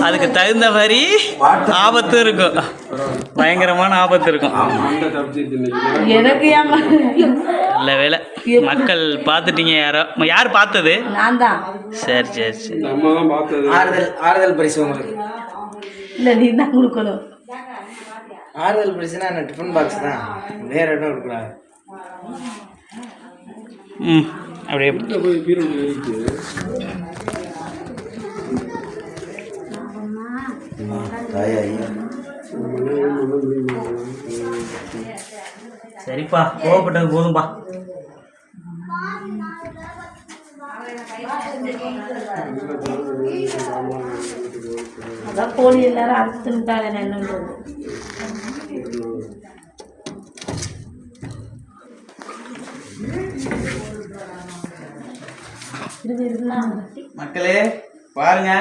அதுக்கு தகுந்த மாதிரி ஆபத்து இருக்கும், பயங்கரமான ஆபத்து இருக்கும். நல்ல வேலை மக்கள் பார்த்துட்டீங்க. யார் பார்த்தது? நான் தான். சரி சரி சரி. ஆறுதல் பரிசு உங்களுக்கு இல்லை, நீ தான் கொடுக்கணும். ஆறுதல் பரிசுனா என்ன? டிஃபன் பாக்ஸ் தான், வேற இடம் இருக்கக்கூடாது. அப்படியே சரிப்பா, கோவப்பட்டது போதும்பா. அதான் கோழி எல்லாரும் அறுத்துட்டாங்க. என்ன மக்களே பாருங்க.